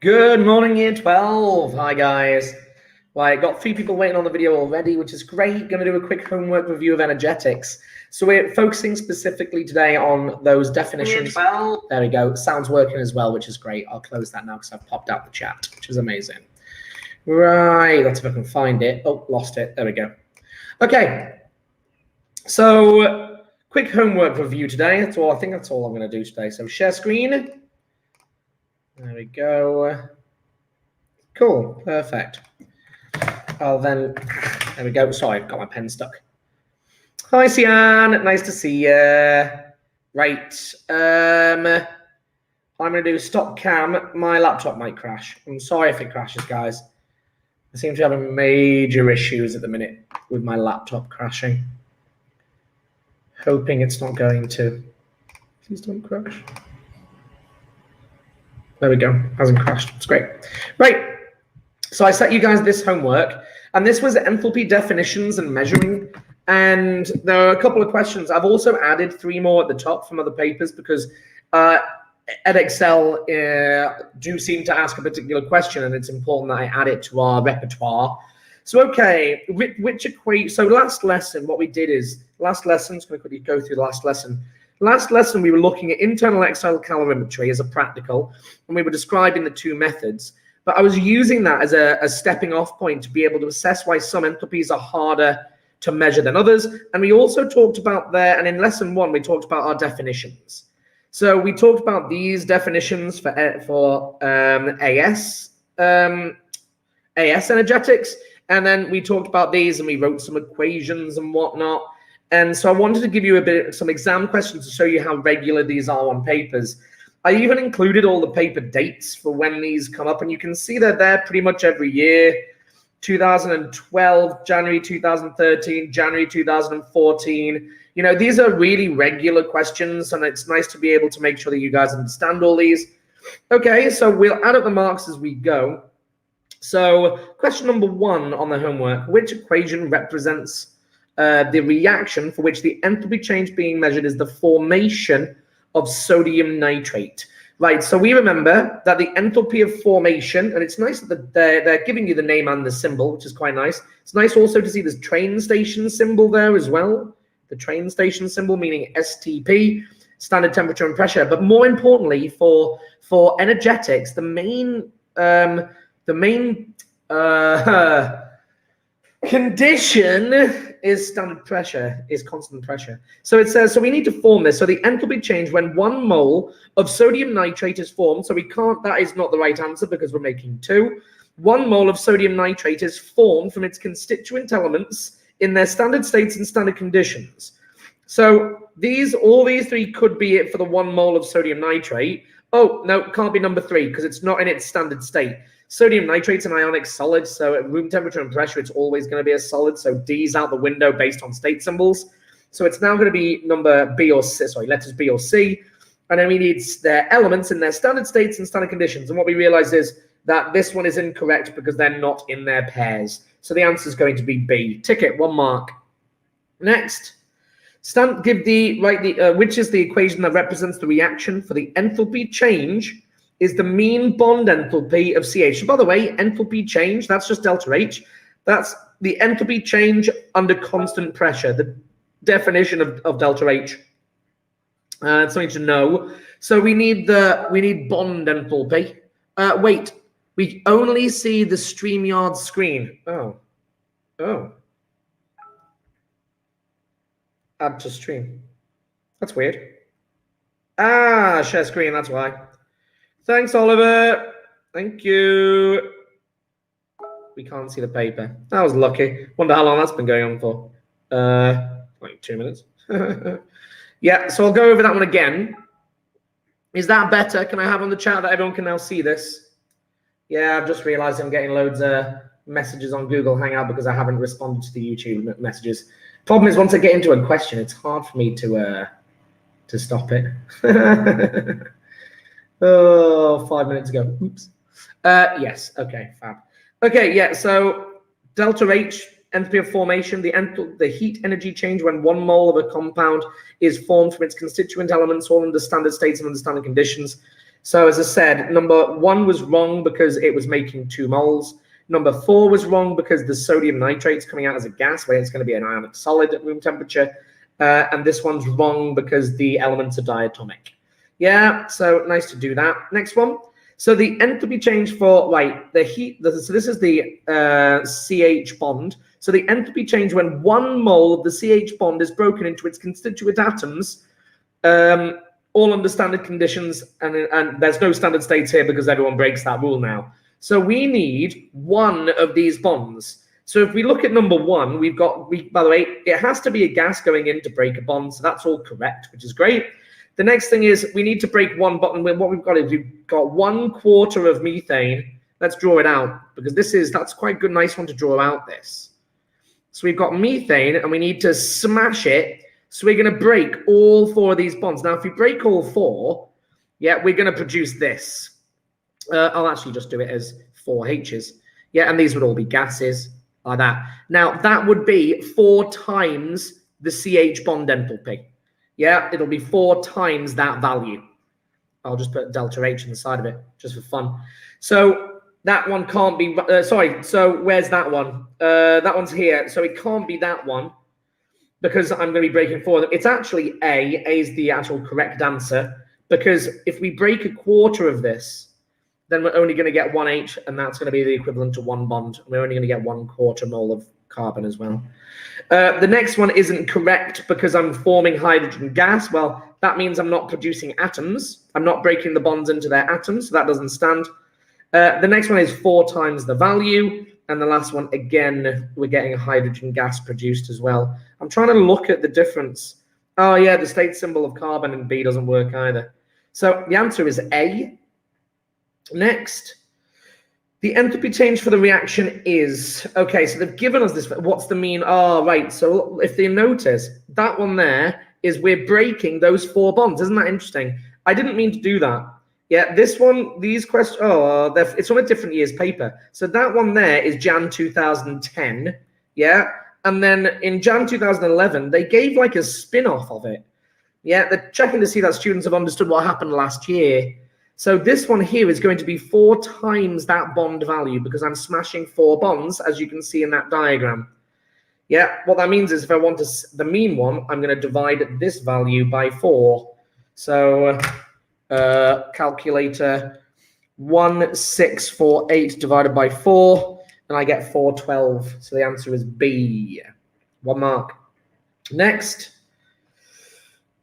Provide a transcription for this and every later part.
Good morning, year 12. Hi, guys. Right, got 3 people waiting on the video already, which is great. Going to do a quick homework review of energetics. So we're focusing specifically today on those definitions. There we go. Sound's working as well, which is great. I'll close that now because I've popped out the chat, which is amazing. Right, let's see if I can find it. Oh, lost it. There we go. Okay. So quick homework review today. That's all. I think that's all I'm going to do today. So share screen. There we go. Cool, perfect. I'll then, there we go. Sorry, I've got my pen stuck. Hi, Sian. Nice to see you. Right. I'm going to do stop cam. My laptop might crash. I'm sorry if it crashes, guys. I seem to be having major issues at the minute with my laptop crashing. Hoping it's not going to. Please don't crash. There we go. Hasn't crashed. It's great. Right. So I set you guys this homework, and this was enthalpy definitions and measuring. And there are a couple of questions. I've also added 3 more at the top from other papers because Edexcel do seem to ask a particular question, and it's important that I add it to our repertoire. So, okay, which equation? So last lesson, what we did is, last lesson, I'm just going to quickly go through the last lesson. Last lesson, we were looking at internal external calorimetry as a practical, and we were describing the 2 methods. But I was using that as a stepping off point to be able to assess why some enthalpies are harder to measure than others. And we also talked about there, and in lesson 1, we talked about our definitions. So we talked about these definitions for AS energetics, and then we talked about these, and we wrote some equations and whatnot. And so I wanted to give you some exam questions to show you how regular these are on papers. I even included all the paper dates for when these come up, and you can see they're there pretty much every year. 2012, January 2013, January 2014. You know, these are really regular questions, and it's nice to be able to make sure that you guys understand all these. Okay, so we'll add up the marks as we go. So question number 1 on the homework, which equation represents the reaction for which the enthalpy change being measured is the formation of sodium nitrate? Right, so we remember that the enthalpy of formation, and it's nice that they're giving you the name and the symbol, which is quite nice. It's nice also to see this train station symbol there as well. The train station symbol meaning STP, standard temperature and pressure. But more importantly, for energetics, the main condition is standard pressure, is constant pressure. So it says, so we need to form this. So the enthalpy change when 1 mole of sodium nitrate is formed. So we can't, that is not the right answer because we're making 2. 1 mole of sodium nitrate is formed from its constituent elements in their standard states and standard conditions. So all these 3 could be it for the 1 mole of sodium nitrate. Oh, no, it can't be number 3 because it's not in its standard state. Sodium nitrate's an ionic solid, so at room temperature and pressure, it's always going to be a solid. So D's out the window based on state symbols. So it's now going to be number B or C, sorry, letters B or C. And then we need their elements in their standard states and standard conditions. And what we realize is that this one is incorrect because they're not in their pairs. So the answer is going to be B. Ticket, 1 mark. Next, which is the equation that represents the reaction for the enthalpy change is the mean bond enthalpy of CH. So by the way, enthalpy change, that's just delta H. That's the enthalpy change under constant pressure, the definition of delta H. It's something to know. So we need bond enthalpy. Wait, we only see the StreamYard screen. Oh. Add to stream. That's weird. Share screen, that's why. Thanks, Oliver. Thank you. We can't see the paper. That was lucky. Wonder how long that's been going on for. Like 2 minutes. Yeah, so I'll go over that one again. Is that better? Can I have on the chat that everyone can now see this? Yeah, I've just realized I'm getting loads of messages on Google Hangout because I haven't responded to the YouTube messages. Problem is, once I get into a question, it's hard for me to stop it. Oh, 5 minutes ago. Oops. Yes. Okay. Fab. Okay. Yeah. So delta H, enthalpy of formation, the heat energy change when 1 mole of a compound is formed from its constituent elements, all under standard states and under standard conditions. So as I said, number 1 was wrong because it was making 2 moles. Number 4 was wrong because the sodium nitrate's coming out as a gas, where it's going to be an ionic solid at room temperature. And this one's wrong because the elements are diatomic. Yeah, so nice to do that. Next one. So the enthalpy change for, right, the heat, so this is the CH bond. So the enthalpy change when 1 mole of the CH bond is broken into its constituent atoms, all under standard conditions, and there's no standard states here because everyone breaks that rule now. So we need 1 of these bonds. So if we look at number 1, by the way, it has to be a gas going in to break a bond, so that's all correct, which is great. The next thing is we need to break 1 bond. What we've got is we've got 1/4 of methane. Let's draw it out because that's quite a good, nice one to draw out this. So we've got methane and we need to smash it. So we're going to break all 4 of these bonds. Now, if we break all 4, yeah, we're going to produce this. I'll actually just do it as 4 H's. Yeah, and these would all be gases like that. Now, that would be 4 times the CH bond enthalpy. Yeah, it'll be 4 times that value. I'll just put delta H on the side of it just for fun. So that one can't be, so where's that one? That one's here. So it can't be that one, because I'm going to be breaking 4 of them. It's actually A. A is the actual correct answer, because if we break 1/4 of this, then we're only going to get 1 H, and that's going to be the equivalent to 1 bond. We're only going to get 1/4 mole of carbon as well. The next one isn't correct because I'm forming hydrogen gas. Well, that means I'm not producing atoms. I'm not breaking the bonds into their atoms, so that doesn't stand. The next one is 4 times the value. And the last one, again, we're getting a hydrogen gas produced as well. I'm trying to look at the difference. Oh, yeah, the state symbol of carbon in B doesn't work either. So the answer is A. Next, the enthalpy change for the reaction is, okay, so they've given us this. What's the mean? Oh, right. So if they notice, that one there is we're breaking those 4 bonds. Isn't that interesting? I didn't mean to do that. Yeah, this one, these questions, it's on a different year's paper. So that one there is Jan 2010, yeah? And then in Jan 2011, they gave like a spin-off of it. Yeah, they're checking to see that students have understood what happened last year. So this one here is going to be 4 times that bond value because I'm smashing 4 bonds, as you can see in that diagram. Yeah, what that means is if I want the mean one, I'm going to divide this value by 4. So calculator 1648 divided by 4, and I get 412. So the answer is B. 1 mark. Next.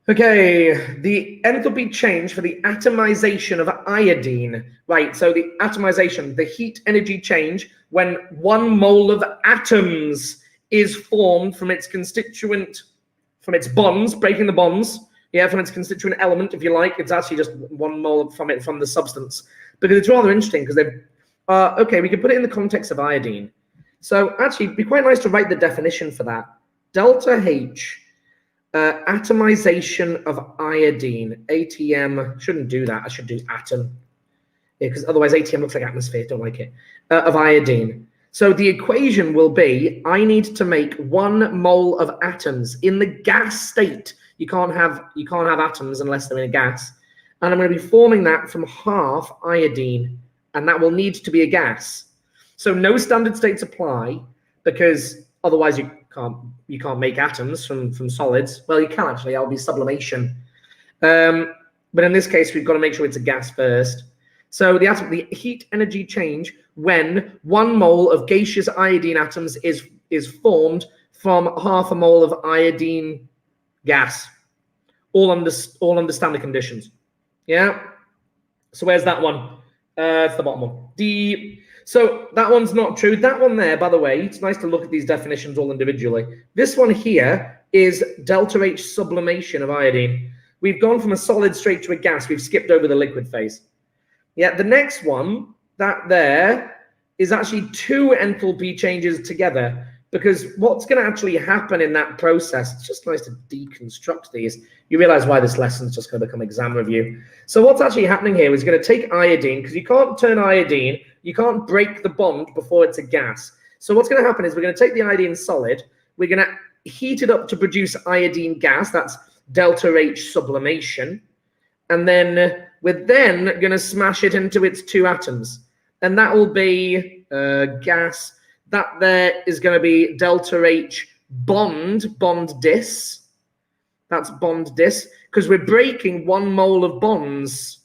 Okay, the enthalpy change for the atomization of iodine. Right, so the atomization, the heat energy change when 1 mole of atoms is formed from its constituent, from its bonds, breaking the bonds. Yeah, from its constituent element, if you like. It's actually just 1 mole from the substance. Because it's rather interesting because they've, okay, we can put it in the context of iodine. So actually, it'd be quite nice to write the definition for that. Delta H, atomization of iodine. ATM, shouldn't do that. I should do atom. Yeah, because otherwise ATM looks like atmosphere. Don't like it. Of iodine. So the equation will be, I need to make 1 mole of atoms in the gas state. You can't have atoms unless they're in a gas. And I'm going to be forming that from half iodine, and that will need to be a gas. So no standard states apply because otherwise you can't make atoms from solids. Well, you can actually. That'll be sublimation. But in this case, we've got to make sure it's a gas first. So the heat energy change when 1 mole of gaseous iodine atoms is formed from half a mole of iodine gas, all under standard conditions. Yeah. So where's that one? It's the bottom one. D. So that one's not true. That one there, by the way, it's nice to look at these definitions all individually. This one here is delta H sublimation of iodine. We've gone from a solid straight to a gas. We've skipped over the liquid phase. Yeah. The next one, that there, is actually 2 enthalpy changes together. Because what's going to actually happen in that process, it's just nice to deconstruct these. You realize why this lesson's just going to become exam review. So what's actually happening here is going to take iodine, because you can't turn iodine, you can't break the bond before it's a gas. So what's going to happen is we're going to take the iodine solid, we're going to heat it up to produce iodine gas, that's delta H sublimation. And then we're then going to smash it into its two atoms. And that will be gas. That there is going to be delta H bond dis. That's bond dis, because we're breaking 1 mole of bonds,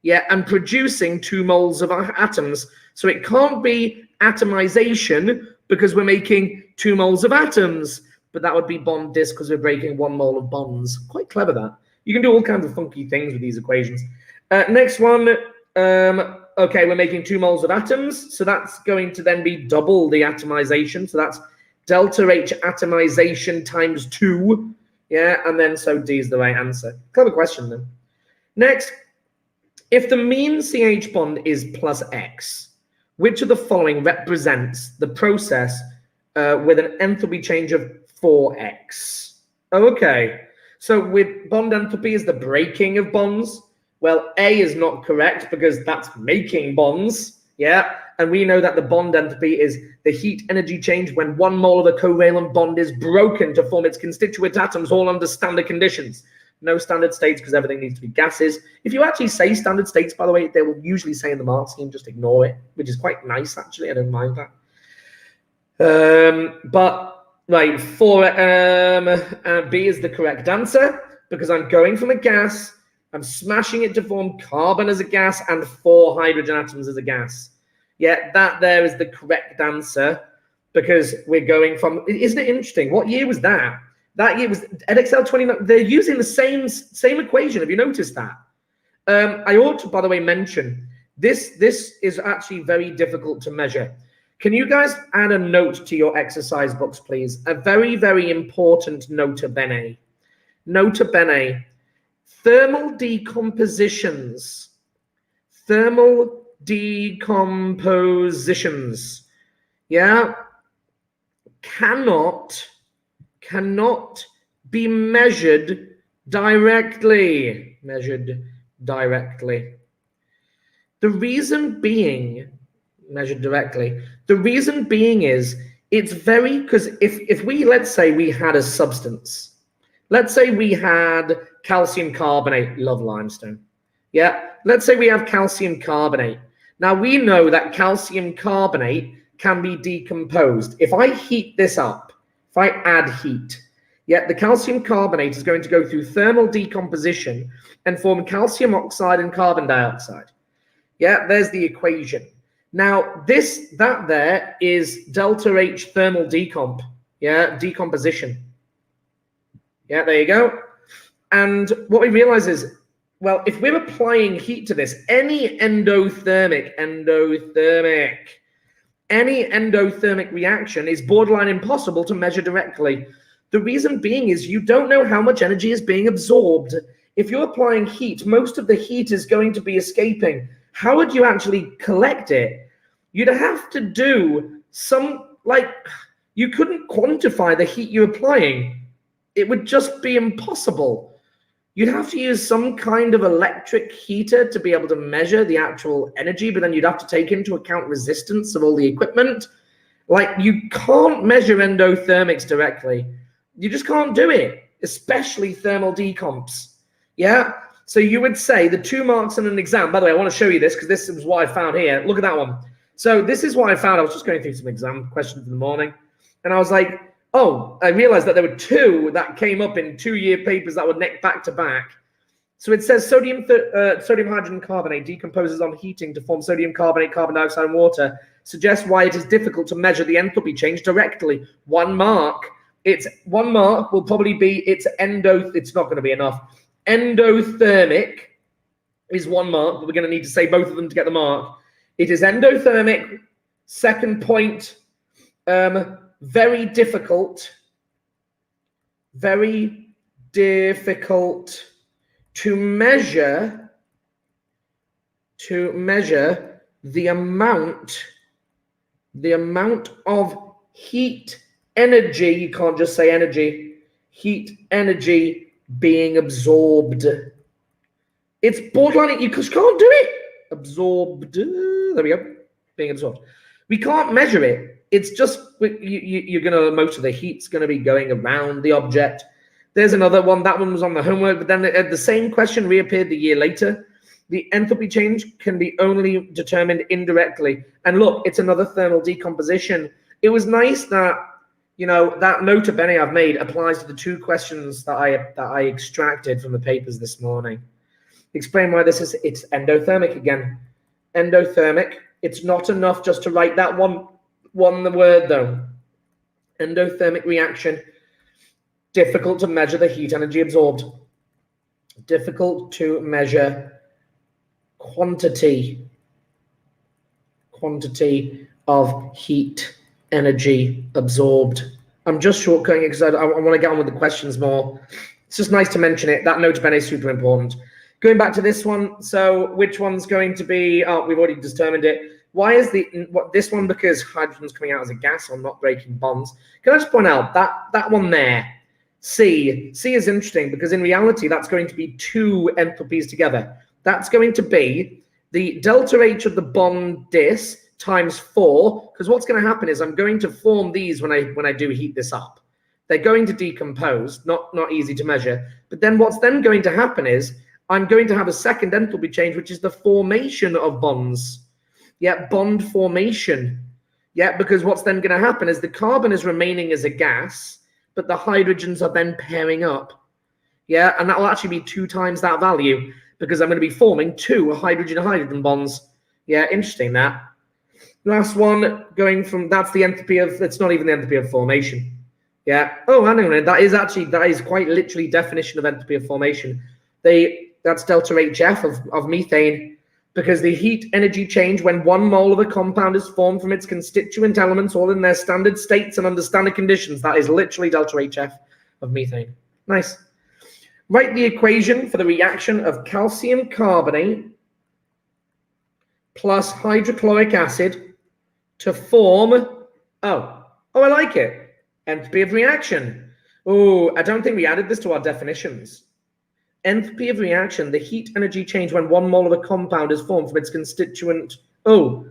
yeah, and producing 2 moles of atoms. So it can't be atomization because we're making 2 moles of atoms, but that would be bond dis because we're breaking 1 mole of bonds. Quite clever, that. You can do all kinds of funky things with these equations. Next one, okay, we're making 2 moles of atoms, so that's going to then be double the atomization. So that's delta H atomization times 2. Yeah, and then so D is the right answer. Clever question, then. Next, if the mean CH bond is plus X, which of the following represents the process with an enthalpy change of 4X? Okay, so with bond enthalpy is the breaking of bonds. Well, A is not correct because that's making bonds, yeah? And we know that the bond enthalpy is the heat energy change when 1 mole of a covalent bond is broken to form its constituent atoms, all under standard conditions. No standard states because everything needs to be gases. If you actually say standard states, by the way, they will usually say in the mark scheme, just ignore it, which is quite nice, actually. I don't mind that. But, right, B is the correct answer because I'm going from a gas, I'm smashing it to form carbon as a gas and 4 hydrogen atoms as a gas. Yeah, that there is the correct answer because we're going from, isn't it interesting? What year was that? That year was Energetics L2.5. They're using the same equation. Have you noticed that? I ought to, by the way, mention this is actually very difficult to measure. Can you guys add a note to your exercise books, please? A very, very important nota bene. Nota bene. Thermal decompositions. Thermal decompositions, yeah, cannot be measured directly. The reason being, the reason being is it's very, because if we, let's say we had a substance, let's say we had calcium carbonate, love limestone, yeah, let's say we have calcium carbonate. Now, we know that calcium carbonate can be decomposed. If I heat this up, if I add heat, yeah, the calcium carbonate is going to go through thermal decomposition and form calcium oxide and carbon dioxide. Yeah, there's the equation. Now, that there is delta H thermal decomp, yeah, decomposition. Yeah, there you go. And what we realize is, well, if we're applying heat to this, any endothermic reaction is borderline impossible to measure directly. The reason being is you don't know how much energy is being absorbed. If you're applying heat, most of the heat is going to be escaping. How would you actually collect it? You'd have to do some, like, you couldn't quantify the heat you're applying. It would just be impossible. You'd have to use some kind of electric heater to be able to measure the actual energy, but then you'd have to take into account resistance of all the equipment. Like, you can't measure endothermics directly. You just can't do it, especially thermal decomps. Yeah? So you would say the 2 marks in an exam. By the way, I want to show you this because this is what I found here. Look at that one. So this is what I found. I was just going through some exam questions in the morning, and I was like, oh, I realized that there were 2 that came up in 2-year papers that were neck back to back. So it says sodium hydrogen carbonate decomposes on heating to form sodium carbonate, carbon dioxide, and water. Suggests why it is difficult to measure the enthalpy change directly. 1 mark. It's 1 mark will probably be it's not going to be enough. Endothermic is 1 mark, but we're going to need to say both of them to get the mark. It is endothermic. Second point, very difficult to measure the amount of heat energy. You can't just say energy. Heat energy being absorbed. It's borderline. You just can't do it. Absorbed. There we go. Being absorbed. We can't measure it. It's just you're gonna, most of the heat's gonna be going around the object. There's another one. That one was on the homework, but then the same question reappeared the year later. The enthalpy change can be only determined indirectly. And look, it's another thermal decomposition. It was nice that, you know, that nota bene I've made applies to the 2 questions that I extracted from the papers this morning. Explain why it's endothermic again. Endothermic. It's not enough just to write that one word though. Endothermic reaction. Difficult to measure the heat energy absorbed. Difficult to measure quantity of heat energy absorbed. I'm just shortcutting it because I want to get on with the questions more. It's just nice to mention it. That nota bene is super important. Going back to this one, so which one's going to be, oh, we've already determined it. Why is this one? Because hydrogen's coming out as a gas or not breaking bonds. Can I just point out that one there, C is interesting because in reality, that's going to be 2 enthalpies together. That's going to be the delta H of the bond dis times 4, because what's going to happen is I'm going to form these when I do heat this up. They're going to decompose, not easy to measure. But then what's then going to happen is I'm going to have a second enthalpy change, which is the formation of bonds. Yeah, bond formation. Yeah, because what's then going to happen is the carbon is remaining as a gas, but the hydrogens are then pairing up. Yeah, and that will actually be 2 times that value because I'm going to be forming 2 hydrogen-hydrogen bonds. Yeah, interesting that. Last one, going from, that's the enthalpy of, it's not even the enthalpy of formation. Yeah. Oh, hang on a minute. That is quite literally definition of enthalpy of formation. That's delta HF of methane, because the heat energy change when 1 mole of a compound is formed from its constituent elements all in their standard states and under standard conditions. That is literally delta HF of methane. Nice. Write the equation for the reaction of calcium carbonate plus hydrochloric acid to form, oh, I like it. Enthalpy of reaction. Oh, I don't think we added this to our definitions. Enthalpy of reaction, the heat energy change when 1 mole of a compound is formed from its constituent. Oh,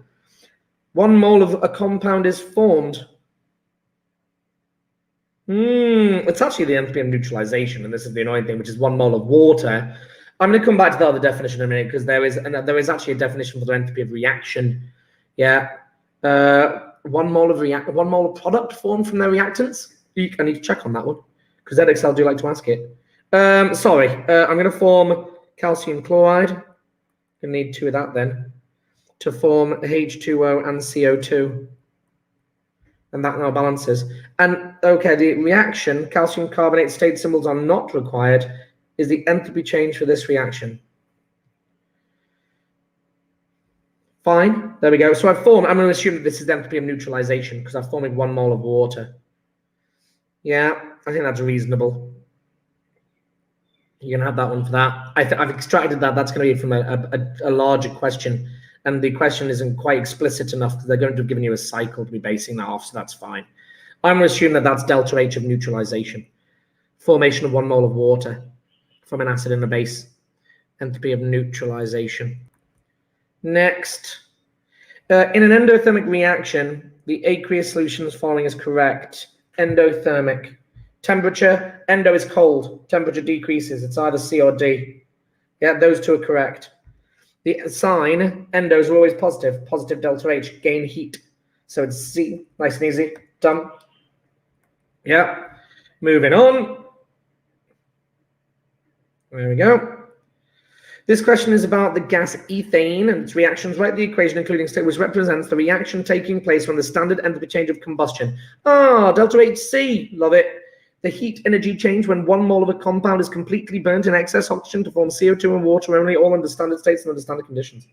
1 mole of a compound is formed. It's actually the enthalpy of neutralization, and this is the annoying thing, which is 1 mole of water. I'm going to come back to the other definition in a minute because there is actually a definition for the enthalpy of reaction. Yeah, 1 mole of product formed from their reactants. I need to check on that one because Edexcel do like to ask it. I'm going to form calcium chloride. I'm going to need 2 of that then to form H2O and CO2. And that now balances. And okay, the reaction, calcium carbonate state symbols are not required, is the enthalpy change for this reaction. Fine, there we go. So I'm going to assume that this is the enthalpy of neutralization because I'm forming 1 mole of water. Yeah, I think that's reasonable. You can have that one for that. I've extracted that. That's going to be from a larger question. And the question isn't quite explicit enough because they're going to have given you a cycle to be basing that off, so that's fine. I'm going to assume that that's delta H of neutralization. Formation of 1 mole of water from an acid and a base. Enthalpy of neutralization. Next. In an endothermic reaction, the aqueous solution is following is correct. Endothermic. Temperature, endo is cold. Temperature decreases. It's either C or D. Yeah, those 2 are correct. The sign, endos are always positive. Positive delta H, gain heat. So it's C, nice and easy. Done. Yeah. Moving on. There we go. This question is about the gas ethane and its reactions. Write the equation including state which represents the reaction taking place when the standard enthalpy change of combustion. Ah, delta HC. Love it. The heat energy change when 1 mole of a compound is completely burnt in excess oxygen to form CO2 and water only, all under standard states and under standard conditions.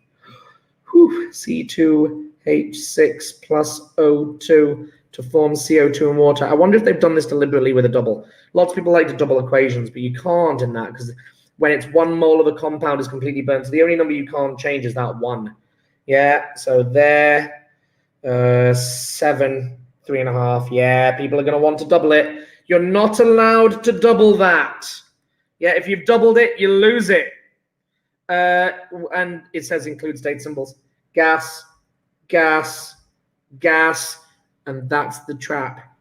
Whew. C2H6 plus O2 to form CO2 and water. I wonder if they've done this deliberately with a double. Lots of people like to double equations, but you can't in that because when it's 1 mole of a compound is completely burnt, so the only number you can't change is that 1. Yeah, so there, 7, 3.5. Yeah, people are going to want to double it. You're not allowed to double that. Yeah, if you've doubled it, you lose it. And it says include state symbols. Gas, gas, gas, and that's the trap.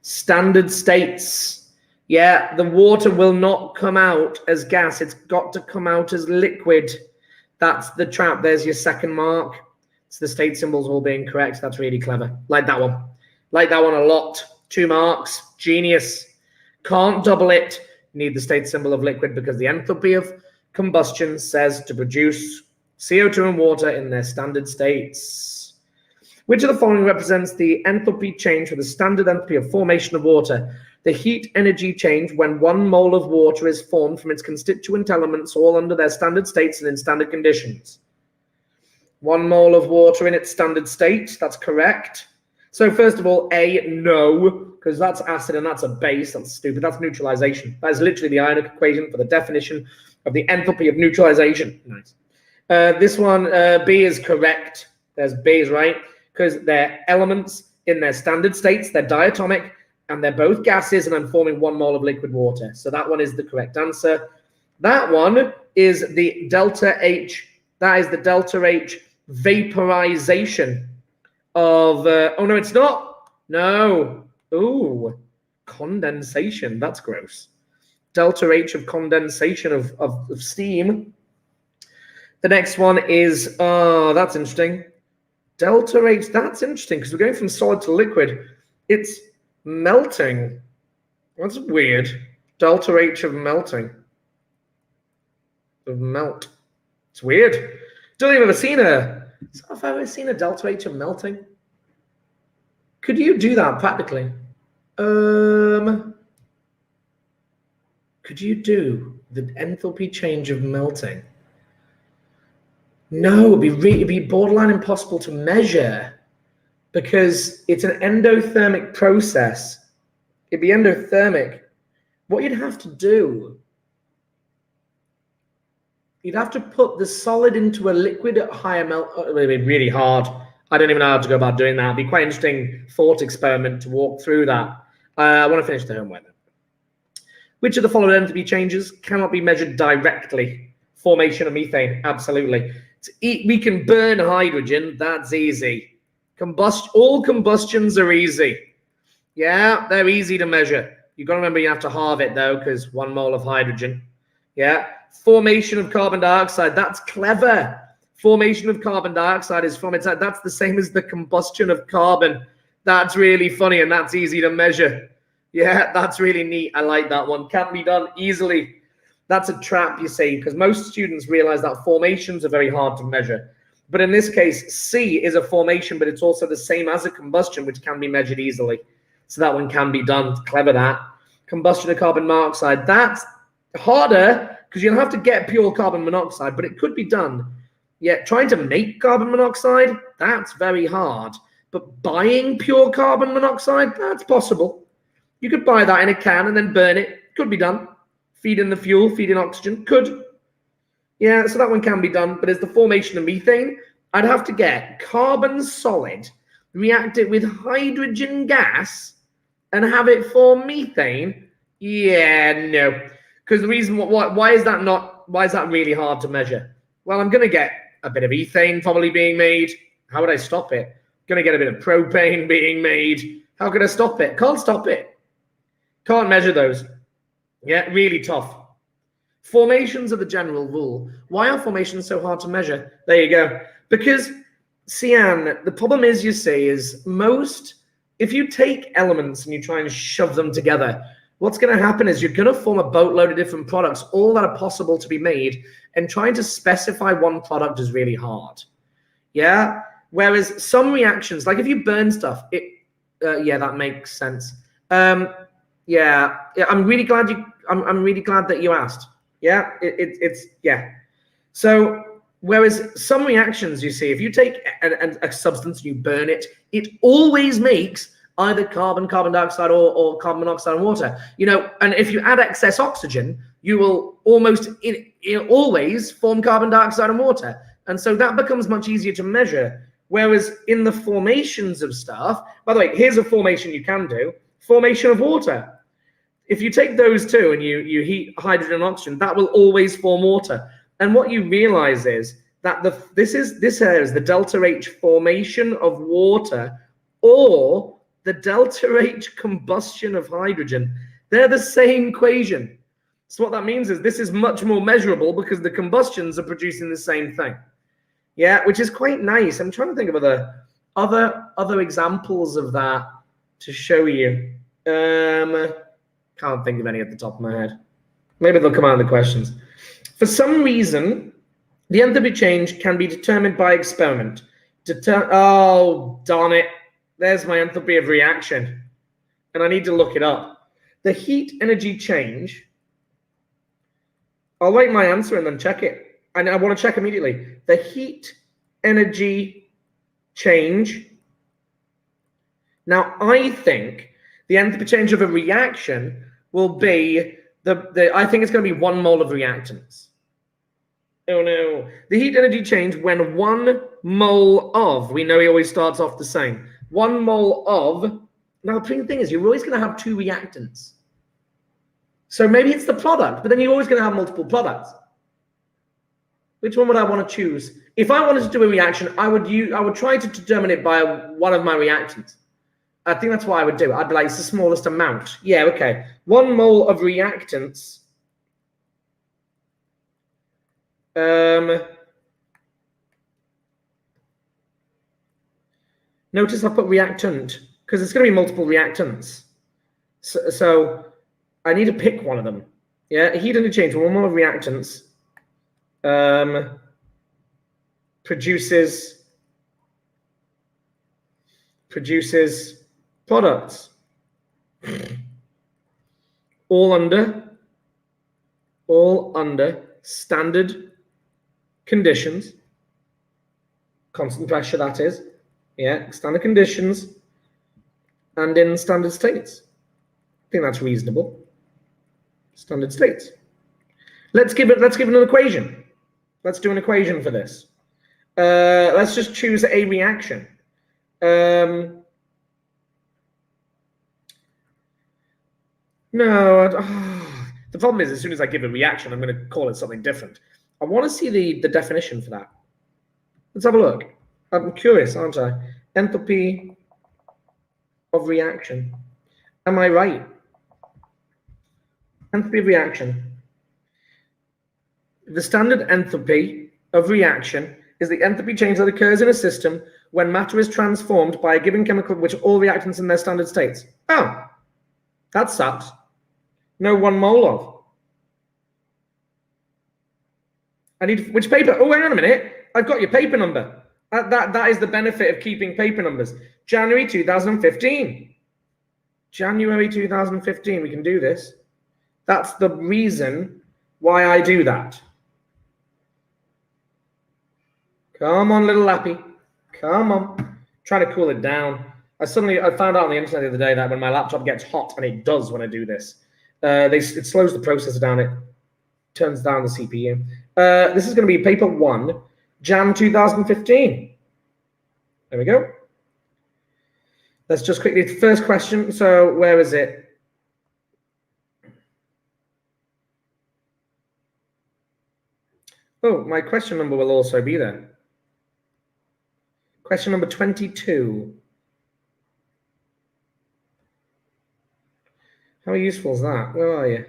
Standard states. Yeah, the water will not come out as gas. It's got to come out as liquid. That's the trap. There's your second mark. It's the state symbols all being correct. That's really clever. Like that one. Like that one a lot. 2 marks. Genius. Can't double it. Need the state symbol of liquid because the enthalpy of combustion says to produce CO2 and water in their standard states. Which of the following represents the enthalpy change for the standard enthalpy of formation of water? The heat energy change when 1 mole of water is formed from its constituent elements all under their standard states and in standard conditions. 1 mole of water in its standard state, that's correct. So first of all, A, no, because that's acid and that's a base. That's stupid. That's neutralization. That is literally the ionic equation for the definition of the enthalpy of neutralization. Nice. This one, B is correct. There's B is right, because they're elements in their standard states. They're diatomic, and they're both gases, and I'm forming 1 mole of liquid water. So that one is the correct answer. That one is the delta H. That is the delta H vaporization of, oh no, it's not. No. Ooh, condensation. That's gross. Delta H of condensation of steam. The next one is, that's interesting. Delta H, that's interesting because we're going from solid to liquid. It's melting. That's weird. Delta H of melting. Of melt. It's weird. Don't think I've ever seen have I ever seen a delta H of melting? Could you do that practically? Could you do the enthalpy change of melting? No, it'd be borderline impossible to measure because it's an endothermic process. It'd be endothermic. What you'd have to do, you'd have to put the solid into a liquid at higher melt. It would be really hard. I don't even know how to go about doing that. It'd be quite an interesting thought experiment to walk through that. I want to finish the homework. Which of the following enthalpy changes cannot be measured directly? Formation of methane, absolutely. We can burn hydrogen, that's easy. All combustions are easy. Yeah, they're easy to measure. You've got to remember you have to halve it though, because 1 mole of hydrogen. Yeah, formation of carbon dioxide, that's clever. Formation of carbon dioxide is from its, that's the same as the combustion of carbon. That's really funny and that's easy to measure. Yeah, that's really neat. I like that one. Can be done easily. That's a trap, you see, because most students realize that formations are very hard to measure. But in this case, C is a formation, but it's also the same as a combustion, which can be measured easily. So that one can be done. Clever that. Combustion of carbon monoxide. That's harder because you'll have to get pure carbon monoxide, but it could be done. Yeah, trying to make carbon monoxide, that's very hard. But buying pure carbon monoxide, that's possible. You could buy that in a can and then burn it. Could be done. Feed in the fuel, feed in oxygen. Could. Yeah, so that one can be done. But as the formation of methane, I'd have to get carbon solid, react it with hydrogen gas, and have it form methane. Yeah, no. Because the reason, why is that really hard to measure? Well, I'm going to get a bit of ethane probably being made. How would I stop it? Going to get a bit of propane being made. How could I stop it? Can't stop it. Can't measure those. Yeah, really tough. Formations are the general rule. Why are formations so hard to measure? There you go. Because, Cian, the problem is, you see, is if you take elements and you try and shove them together, what's going to happen is you're going to form a boatload of different products, all that are possible to be made, and trying to specify one product is really hard. Yeah? Whereas some reactions, like if you burn stuff, yeah, that makes sense. Yeah, I'm really glad that you asked. Yeah, it's yeah. So whereas some reactions, you see, if you take a substance and you burn it, it always makes either carbon dioxide or carbon monoxide and water. You know, and if you add excess oxygen, you will almost always form carbon dioxide and water. And so that becomes much easier to measure. Whereas in the formations of stuff, by the way, here's a formation you can do. Formation of water. If you take those two and you heat hydrogen and oxygen, that will always form water. And what you realize is that this is the delta H formation of water or the delta H combustion of hydrogen. They're the same equation. So what that means is this is much more measurable because the combustions are producing the same thing. Yeah, which is quite nice. I'm trying to think of other examples of that to show you. Can't think of any at the top of my head. Maybe they'll come out in the questions. For some reason, the enthalpy change can be determined by experiment. Oh, darn it. There's my enthalpy of reaction. And I need to look it up. The heat energy change. I'll write my answer and then check it. And I want to check immediately. The heat energy change. Now, I think the enthalpy change of a reaction will be I think it's going to be 1 mole of reactants. Oh no. The heat energy change when 1 mole of, we know he always starts off the same. 1 mole of, now the thing is, you're always going to have 2 reactants. So maybe it's the product, but then you're always going to have multiple products. Which one would I want to choose? If I wanted to do a reaction, I would try to determine it by one of my reactants. I think that's what I would do. I'd be like, it's the smallest amount. Yeah, okay. 1 mole of reactants. Notice I put reactant because it's going to be multiple reactants. So I need to pick one of them. Yeah, heat interchange, 1 mole of reactants produces products. all under standard conditions, constant pressure that is, yeah, standard conditions, and in standard states. I think that's reasonable. Standard states. Let's give it an equation. Let's do an equation for this. Let's just choose a reaction. No, the problem is as soon as I give a reaction, I'm going to call it something different. I want to see the definition for that. Let's have a look. I'm curious, aren't I? Enthalpy of reaction. Am I right? Enthalpy of reaction. The standard enthalpy of reaction is the enthalpy change that occurs in a system when matter is transformed by a given chemical which all reactants in their standard states. Oh, that sucks. No 1 mole of. I need which paper? Oh, hang on a minute. I've got your paper number. That is the benefit of keeping paper numbers. January 2015. January 2015. We can do this. That's the reason why I do that. Come on, little lappy. Come on. Trying to cool it down. I found out on the internet the other day that when my laptop gets hot, and it does when I do this, it slows the processor down. It turns down the CPU. This is going to be paper 1, Jan 2015. There we go. Let's just quickly, first question. So where is it? Oh, my question number will also be there. Question number 22. How useful is that? Where are you?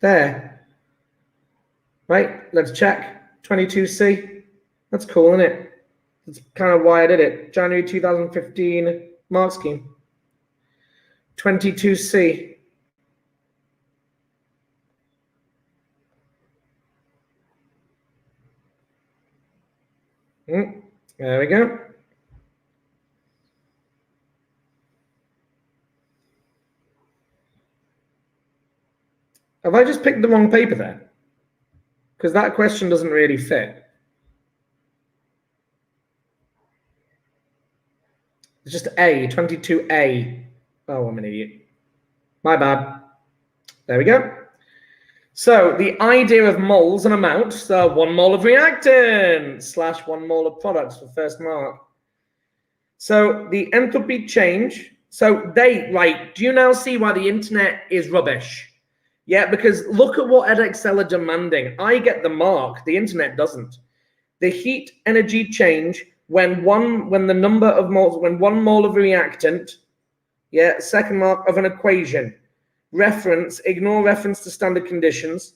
There. Right, let's check. 22C. That's cool, isn't it? That's kind of why I did it. January 2015 mark scheme. 22C. There we go. Have I just picked the wrong paper there? Because that question doesn't really fit. It's just A, 22A. Oh, I'm an idiot. My bad. There we go. So the idea of moles and amount, so 1 mole of reactant / 1 mole of products for first mark. So the enthalpy change. So do you now see why the internet is rubbish? Yeah, because look at what Edexcel are demanding. I get the mark, the internet doesn't. The heat energy change when 1 mole of reactant Yeah, second mark of an equation. Reference, ignore reference to standard conditions.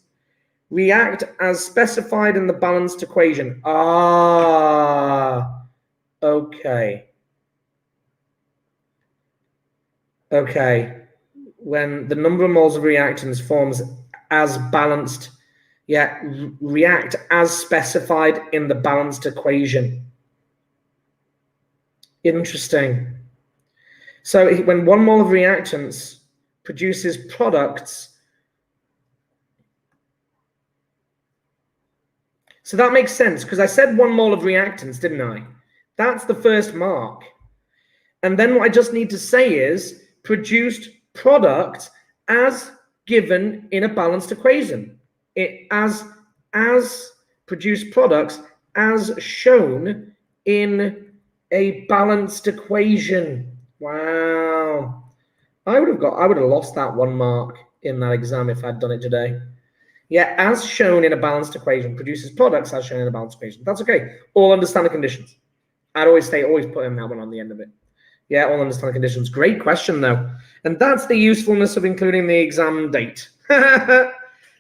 React as specified in the balanced equation. Ah, okay. Okay. When the number of moles of reactants forms as balanced, yeah, react as specified in the balanced equation. Interesting. So when 1 mole of reactants produces products, so that makes sense because I said 1 mole of reactants, didn't I? That's the first mark. And then what I just need to say is produced product as given in a balanced equation. As produced products as shown in a balanced equation. Wow. I would have lost that 1 mark in that exam if I'd done it today. Yeah, as shown in a balanced equation, produces products as shown in a balanced equation. That's okay. All under standard conditions. I'd always put in that one on the end of it. Yeah, all under standard conditions. Great question, though. And that's the usefulness of including the exam date. The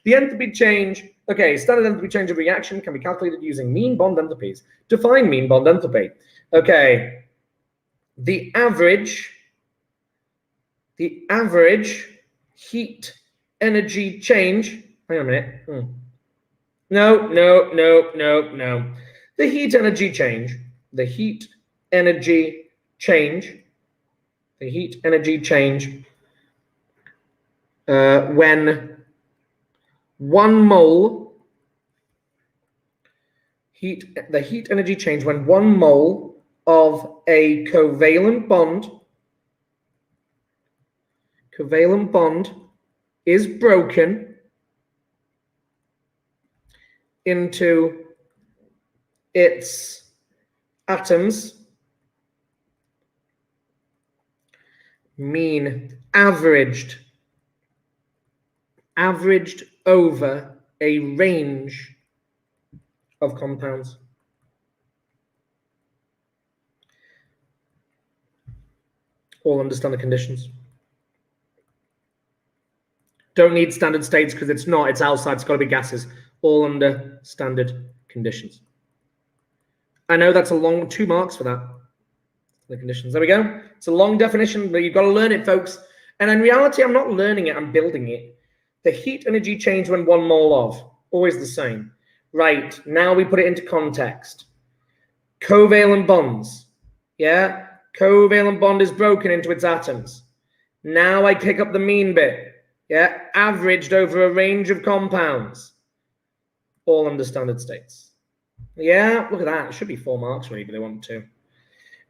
enthalpy change. Okay, standard enthalpy change of reaction can be calculated using mean bond enthalpies. Define mean bond enthalpy. Okay, the average heat energy change. Hang on a minute. No. The heat energy change. When 1 mole the heat energy change when 1 mole of a covalent bond is broken into its atoms, mean averaged over a range of compounds. All under standard conditions. Don't need standard states because it's outside, it's got to be gases. All under standard conditions. I know that's a long 2 marks for that. The conditions. There we go. It's a long definition, but you've got to learn it, folks. And in reality, I'm not learning it, I'm building it. The heat energy change when 1 mole of, always the same. Right, now we put it into context. Covalent bonds. Yeah, covalent bond is broken into its atoms. Now I pick up the mean bit. Yeah, averaged over a range of compounds. All under standard states. Yeah, look at that. It should be 4 marks really, but they want 2.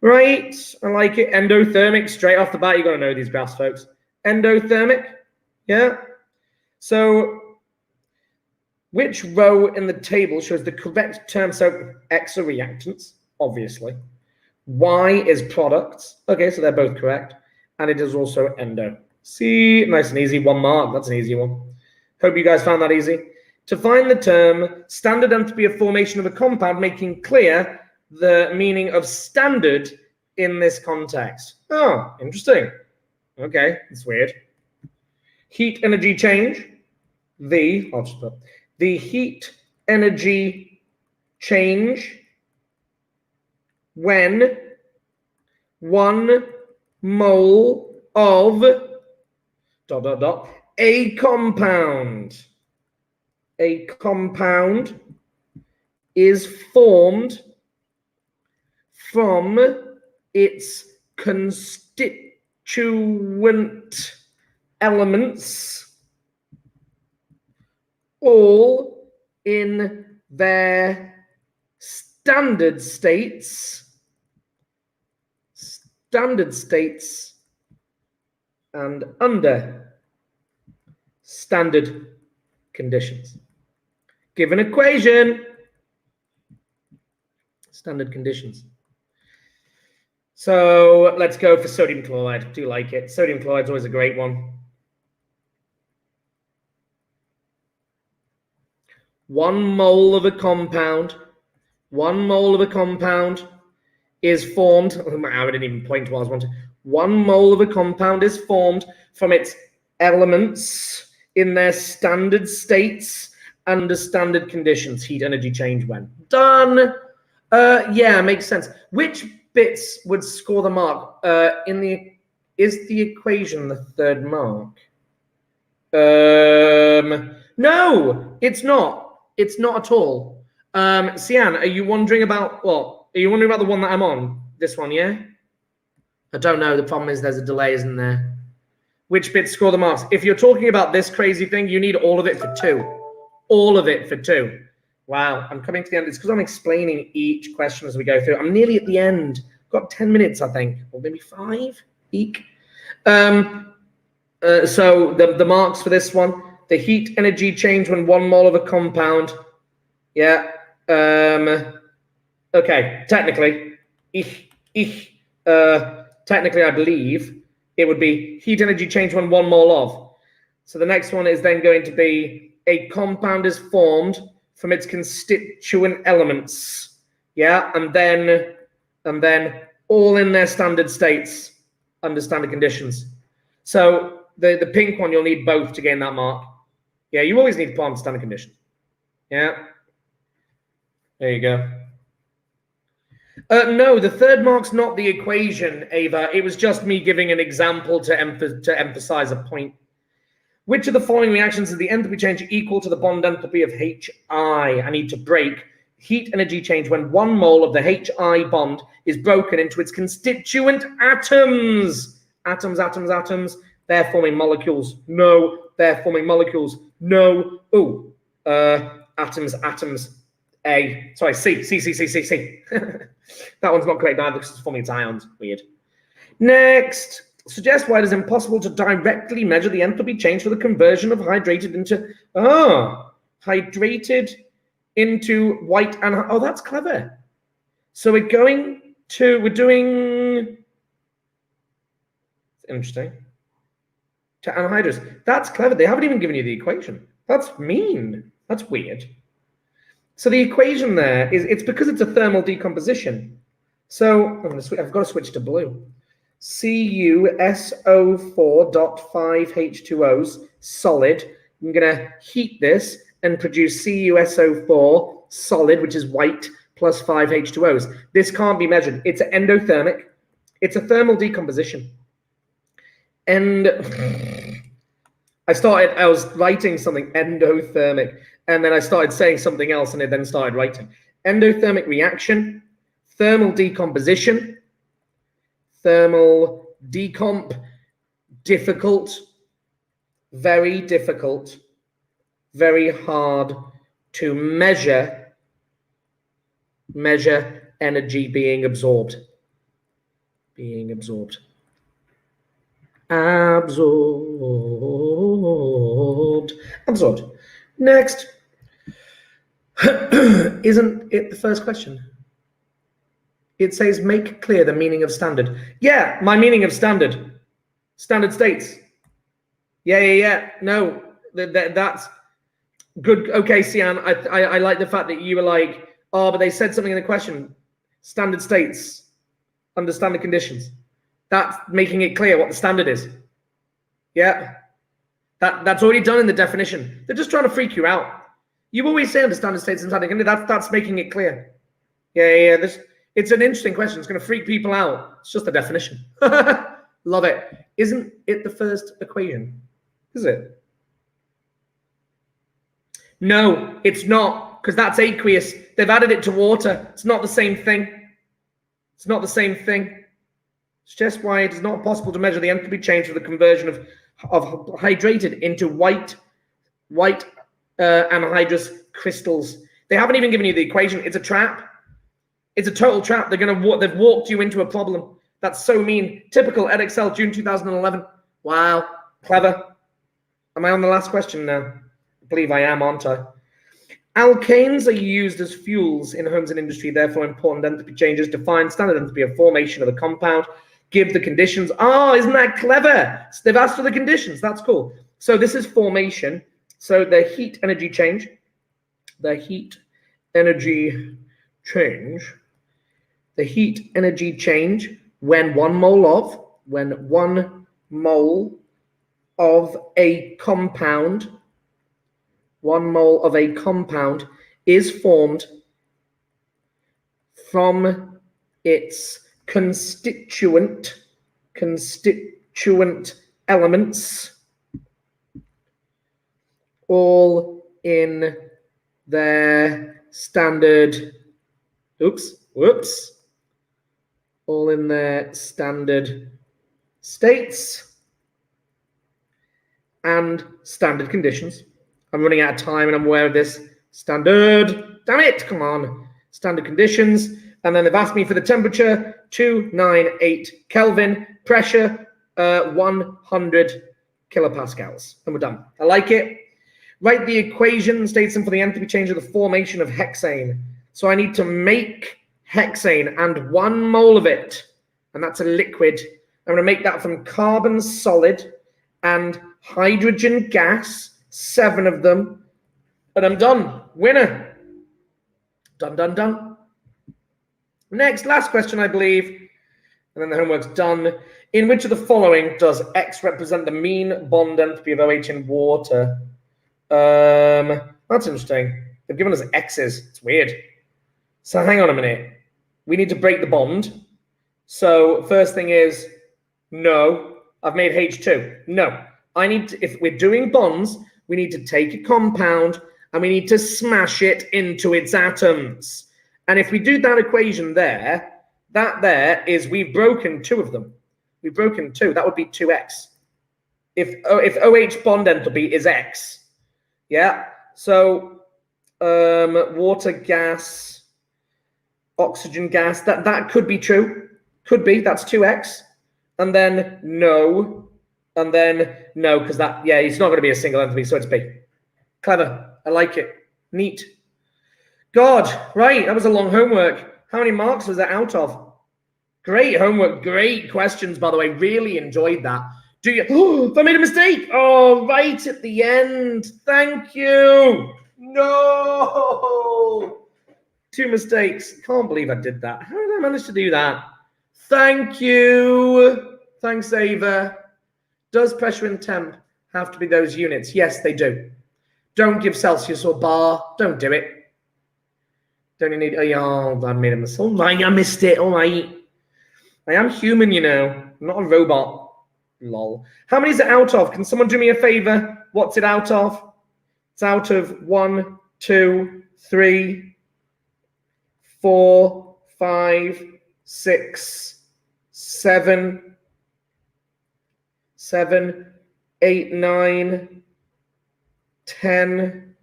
Right, I like it. Endothermic, straight off the bat, you've got to know these graphs, folks. Endothermic, yeah. So, which row in the table shows the correct term? So, X are reactants, obviously. Y is products. Okay, so they're both correct. And it is also endo. See, nice and easy. 1 mark. That's an easy one. Hope you guys found that easy. To find the term standard entropy of formation of a compound, making clear the meaning of standard in this context. Oh, interesting. Okay, it's weird. Heat energy change. The heat energy change when 1 mole of a compound is formed from its constituent elements, all in their standard states and under standard conditions. Given equation, standard conditions. So let's go for sodium chloride. Do like it. Sodium chloride's always a great one. 1 mole of a compound. 1 mole of a compound is formed. I didn't even point to what I was wanting. 1 mole of a compound is formed from its elements in their standard states under standard conditions. Heat energy change when. Done. Yeah, makes sense. Which bits would score the mark? Is the equation the third mark? No, it's not. It's not at all. Sian, are you wondering about what? Are you wondering about the one that I'm on? This one, yeah? I don't know. The problem is there's a delay, isn't there? Which bits score the marks? If you're talking about this crazy thing, you need all of it for 2. All of it for 2. Wow, I'm coming to the end. It's because I'm explaining each question as we go through. I'm nearly at the end. I've got 10 minutes, I think, or maybe 5. Eek. So the marks for this one: the heat energy change when 1 mole of a compound. Yeah. Okay. Technically, technically, I believe it would be heat energy change when 1 mole of. So the next one is then going to be a compound is formed from its constituent elements. Yeah, and then all in their standard states under standard conditions. So the pink one, you'll need both to gain that mark. Yeah, you always need to put on standard condition. Yeah. There you go. No, the third mark's not the equation, Ava. It was just me giving an example to emphasize a point. Which of the following reactions is the enthalpy change equal to the bond enthalpy of HI? I need to break heat energy change when 1 mole of the HI bond is broken into its constituent atoms. Atoms, atoms, atoms. They're forming molecules. No, they're forming molecules. No. Ooh. Atoms, atoms. A. Sorry, C. That one's not correct either because it's forming its ions. Weird. Next. Suggest why it is impossible to directly measure the enthalpy change for the conversion of hydrated into white and oh, that's clever. So we're doing interesting to anhydrous. That's clever. They haven't even given you the equation. That's mean. That's weird. So the equation there is it's because it's a thermal decomposition. So I've got to switch to blue. CuSO4.5 H2Os solid. I'm going to heat this and produce CuSO4 solid, which is white, plus 5 H2Os. This can't be measured. It's endothermic. It's a thermal decomposition. And I was writing something endothermic, and then I started saying something else, and it then started writing. Endothermic reaction, thermal decomposition, thermal decomp, difficult, very hard to measure energy being absorbed. Absorbed. Next. Isn't it the first question? It says, make clear the meaning of standard. Yeah, my meaning of standard. Standard states. Yeah. No, that's good. Okay, Sian, I like the fact that you were like, oh, but they said something in the question. Standard states under standard conditions. That's making it clear what the standard is. Yeah. That's already done in the definition. They're just trying to freak you out. You always say under standard states and standard conditions. That's making it clear. Yeah. It's an interesting question. It's going to freak people out. It's just a definition. Love it. Isn't it the first equation? Is it? No, it's not, because that's aqueous. They've added it to water. It's not the same thing. It's just why it is not possible to measure the enthalpy change for the conversion of hydrated into white anhydrous crystals. They haven't even given you the equation. It's a trap. It's a total trap. They've walked you into a problem. That's so mean. Typical EdXL, June 2011. Wow, clever. Am I on the last question now? I believe I am, aren't I? Alkanes are used as fuels in homes and industry, therefore important enthalpy changes. Define standard enthalpy of formation of the compound. Give the conditions. Oh, isn't that clever? So they've asked for the conditions. That's cool. So this is formation. So the heat energy change. The heat energy change when 1 mole of when 1 mole of a compound, 1 mole of a compound is formed from its constituent elements, all in their standard, all in their standard states and standard conditions. I'm running out of time and I'm aware of this. Standard, damn it, come on. Standard conditions. And then they've asked me for the temperature, 298 Kelvin, pressure, 100 kilopascals. And we're done. I like it. Write the equation states for the enthalpy change of the formation of hexane. So I need to make hexane and 1 mole of it, and that's a liquid. I'm going to make that from carbon solid and hydrogen gas, 7 of them, and I'm done. Winner. Done, done, done. Next, last question, I believe, and then the homework's done. In which of the following does X represent the mean bond enthalpy of OH in water? That's interesting. They've given us X's. It's weird. So hang on a minute. We need to break the bond. So first thing is, no, I've made H2. No, I need to, if we're doing bonds, we need to take a compound and we need to smash it into its atoms. And if we do that equation there, that there is, we've broken 2 of them. We've broken 2. That would be 2x. If OH bond enthalpy is X. Yeah. So water gas, oxygen gas, that could be true. Could be. That's 2x. And then no. And then no, because that, yeah, it's not going to be a single enthalpy, so it's B. Clever. I like it. Neat. God, right. That was a long homework. How many marks was that out of? Great homework. Great questions, by the way. Really enjoyed that. Do you? Oh, I made a mistake. Oh, right at the end. Thank you. No. 2 mistakes. Can't believe I did that. How did I manage to do that? Thank you. Thanks, Ava. Does pressure and temp have to be those units? Yes, they do. Don't give Celsius or bar. Don't do it. Don't you need? Oh, I made a mistake. Oh, right, I missed it. All right. I am human, you know. I'm not a robot. Lol. How many is it out of? Can someone do me a favor? What's it out of? It's out of 1, 2, 3, 4, 5, 6, 7, 8, 9, 10,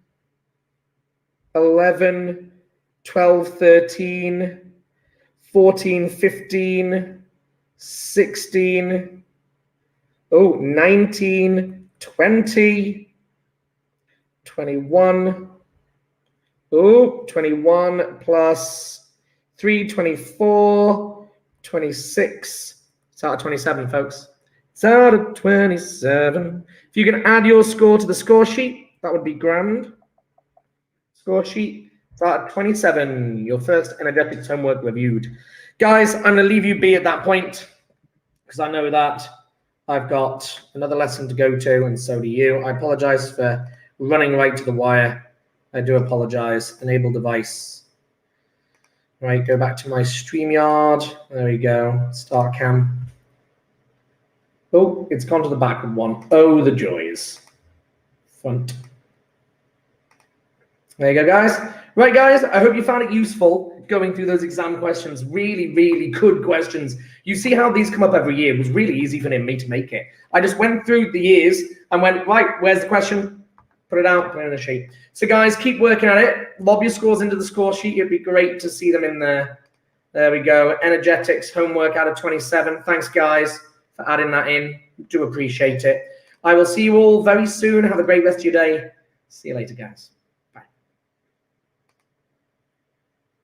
11, 12, 13, 14, 15, 16, 19, 20, 21, 21 plus 3, 24, 26. It's out of 27, folks. It's out of 27. If you can add your score to the score sheet, that would be grand. Score sheet. It's out of 27. Your first energetics homework reviewed. Guys, I'm going to leave you be at that point because I know that I've got another lesson to go to, and so do you. I apologize for running right to the wire. I do apologize. Enable device. Right, go back to my StreamYard. There we go. Start cam. Oh, it's gone to the backward one. Oh, the joys. Front. There you go, guys. Right, guys, I hope you found it useful going through those exam questions. Really, really good questions. You see how these come up every year. It was really easy for me to make it. I just went through the years and went, right, where's the question? Put it out, put it in a sheet. So, guys, keep working at it. Lob your scores into the score sheet. It'd be great to see them in there. There we go. Energetics, homework out of 27. Thanks, guys, for adding that in. Do appreciate it. I will see you all very soon. Have a great rest of your day. See you later, guys.